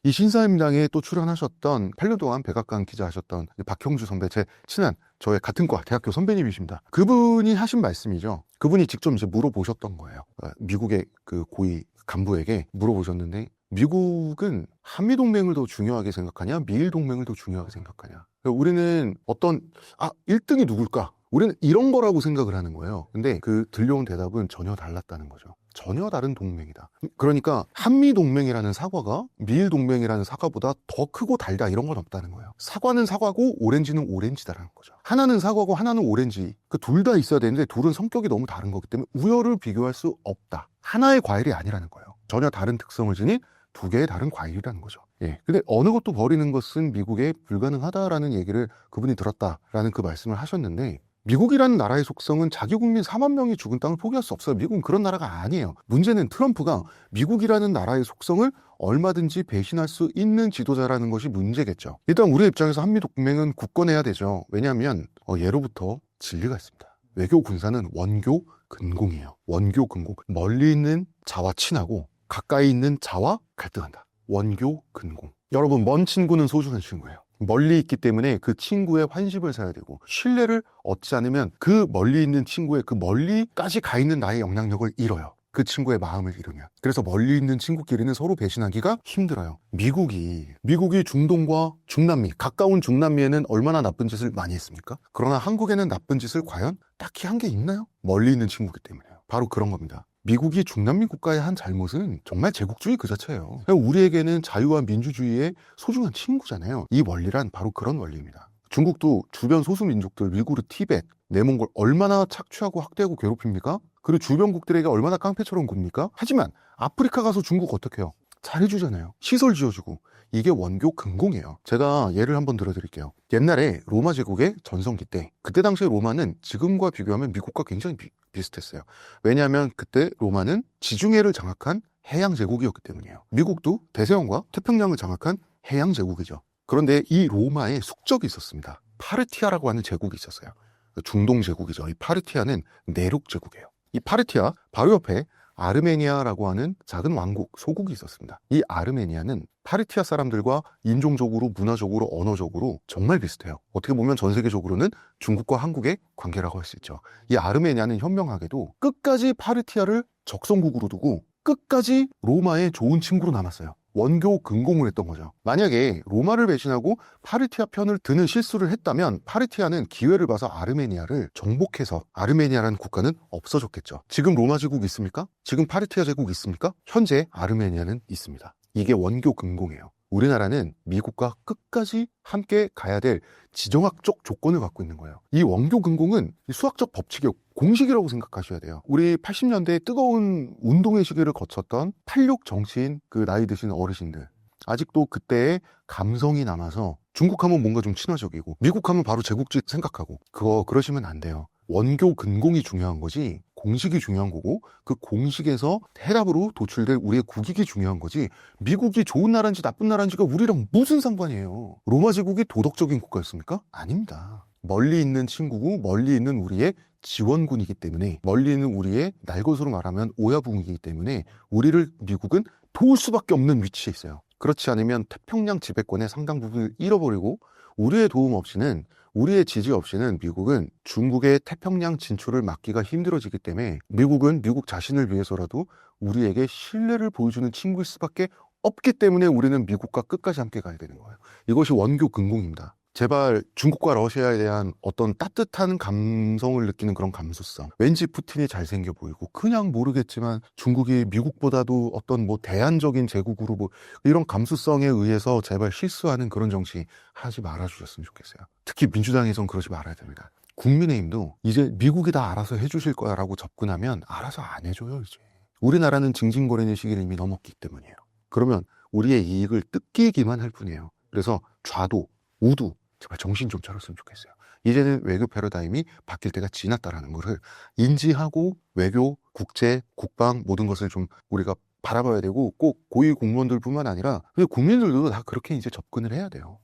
이 신사임당에 또 출연하셨던 8년 동안 백악관 기자 하셨던 박형주 선배, 제 친한 저의 같은 과 대학교 선배님이십니다. 그분이 하신 말씀이죠. 그분이 직접 이제 물어보셨던 거예요. 미국의 그 고위 간부에게 물어보셨는데, 미국은 한미동맹을 더 중요하게 생각하냐, 미일동맹을 더 중요하게 생각하냐. 우리는 1등이 누굴까? 우리는 이런 거라고 생각을 하는 거예요. 근데 그 들려온 대답은 전혀 달랐다는 거죠. 전혀 다른 동맹이다. 그러니까 한미동맹이라는 사과가 미일동맹이라는 사과보다 더 크고 달다, 이런 건 없다는 거예요. 사과는 사과고 오렌지는 오렌지다라는 거죠. 하나는 사과고 하나는 오렌지, 그 둘 다 있어야 되는데 둘은 성격이 너무 다른 거기 때문에 우열을 비교할 수 없다. 하나의 과일이 아니라는 거예요. 전혀 다른 특성을 지닌 두 개의 다른 과일이라는 거죠. 예. 근데 어느 것도 버리는 것은 미국에 불가능하다라는 얘기를 그분이 들었다라는 그 말씀을 하셨는데, 미국이라는 나라의 속성은 자기 국민 4만 명이 죽은 땅을 포기할 수 없어요. 미국은 그런 나라가 아니에요. 문제는 트럼프가 미국이라는 나라의 속성을 얼마든지 배신할 수 있는 지도자라는 것이 문제겠죠. 일단 우리 입장에서 한미동맹은 굳건해야 되죠. 왜냐하면 예로부터 진리가 있습니다. 외교 군사는 원교 근공이에요. 원교 근공. 멀리 있는 자와 친하고 가까이 있는 자와 갈등한다. 원교 근공. 여러분, 먼 친구는 소중한 친구예요. 멀리 있기 때문에 그 친구의 환심을 사야 되고, 신뢰를 얻지 않으면 그 멀리 있는 친구의 그 멀리까지 가 있는 나의 영향력을 잃어요. 그 친구의 마음을 잃으면. 그래서 멀리 있는 친구끼리는 서로 배신하기가 힘들어요. 미국이 중동과 중남미, 가까운 중남미에는 얼마나 나쁜 짓을 많이 했습니까? 그러나 한국에는 나쁜 짓을 과연 딱히 한 게 있나요? 멀리 있는 친구기 때문에요. 바로 그런 겁니다. 미국이 중남미 국가의 한 잘못은 정말 제국주의 그 자체예요. 우리에게는 자유와 민주주의의 소중한 친구잖아요. 이 원리란 바로 그런 원리입니다. 중국도 주변 소수민족들, 위구르, 티벳, 내몽골 얼마나 착취하고 학대하고 괴롭힙니까? 그리고 주변국들에게 얼마나 깡패처럼 굽니까? 하지만 아프리카 가서 중국 어떻게 해요? 잘해주잖아요. 시설 지어주고. 이게 원교 근공이에요. 제가 예를 한번 들어드릴게요. 옛날에 로마 제국의 전성기 때, 그때 당시에 로마는 지금과 비교하면 미국과 굉장히 비슷했어요. 왜냐하면 그때 로마는 지중해를 장악한 해양 제국이었기 때문이에요. 미국도 대서양과 태평양을 장악한 해양 제국이죠. 그런데 이 로마에 숙적이 있었습니다. 파르티아라고 하는 제국이 있었어요. 중동 제국이죠. 이 파르티아는 내륙 제국이에요. 이 파르티아 바로 옆에 아르메니아라고 하는 작은 왕국, 소국이 있었습니다. 이 아르메니아는 파르티아 사람들과 인종적으로, 문화적으로, 언어적으로 정말 비슷해요. 어떻게 보면 전 세계적으로는 중국과 한국의 관계라고 할 수 있죠. 이 아르메니아는 현명하게도 끝까지 파르티아를 적성국으로 두고 끝까지 로마의 좋은 친구로 남았어요. 원교 근공을 했던 거죠. 만약에 로마를 배신하고 파르티아 편을 드는 실수를 했다면 파르티아는 기회를 봐서 아르메니아를 정복해서 아르메니아라는 국가는 없어졌겠죠. 지금 로마 제국 있습니까? 지금 파르티아 제국 있습니까? 현재 아르메니아는 있습니다. 이게 원교 근공이에요. 우리나라는 미국과 끝까지 함께 가야 될 지정학적 조건을 갖고 있는 거예요. 이 원교 근공은 수학적 법칙이요, 공식이라고 생각하셔야 돼요. 우리 80년대에 뜨거운 운동의 시기를 거쳤던 86 정치인, 그 나이 드신 어르신들, 아직도 그때의 감성이 남아서 중국하면 뭔가 좀 친화적이고 미국하면 바로 제국주의 생각하고, 그러시면 안 돼요. 원교 근공이 중요한 거지 공식이 중요한 거고, 그 공식에서 해답으로 도출될 우리의 국익이 중요한 거지, 미국이 좋은 나라인지 나쁜 나라인지가 우리랑 무슨 상관이에요. 로마 제국이 도덕적인 국가였습니까? 아닙니다. 멀리 있는 친구고 멀리 있는 우리의 지원군이기 때문에, 멀리 있는 우리의 날것으로 말하면 오야붕이기 때문에 우리를 미국은 도울 수밖에 없는 위치에 있어요. 그렇지 않으면 태평양 지배권의 상당 부분을 잃어버리고, 우리의 도움 없이는, 우리의 지지 없이는 미국은 중국의 태평양 진출을 막기가 힘들어지기 때문에, 미국은 미국 자신을 위해서라도 우리에게 신뢰를 보여주는 친구일 수밖에 없기 때문에 우리는 미국과 끝까지 함께 가야 되는 거예요. 이것이 원교 근공입니다. 제발 중국과 러시아에 대한 어떤 따뜻한 감성을 느끼는 그런 감수성, 왠지 푸틴이 잘생겨 보이고, 그냥 모르겠지만 중국이 미국보다도 어떤 대안적인 제국으로 이런 감수성에 의해서 제발 실수하는 그런 정치 하지 말아주셨으면 좋겠어요. 특히 민주당에선 그러지 말아야 됩니다. 국민의힘도 이제 미국이 다 알아서 해주실 거야 라고 접근하면 알아서 안 해줘요. 이제 우리나라는 징징거리는 시기를 이미 넘었기 때문이에요. 그러면 우리의 이익을 뜯기기만 할 뿐이에요. 그래서 좌도 우도 제발 정신 좀 차렸으면 좋겠어요. 이제는 외교 패러다임이 바뀔 때가 지났다라는 것을 인지하고, 외교, 국제, 국방 모든 것을 좀 우리가 바라봐야 되고, 꼭 고위 공무원들뿐만 아니라 국민들도 다 그렇게 이제 접근을 해야 돼요.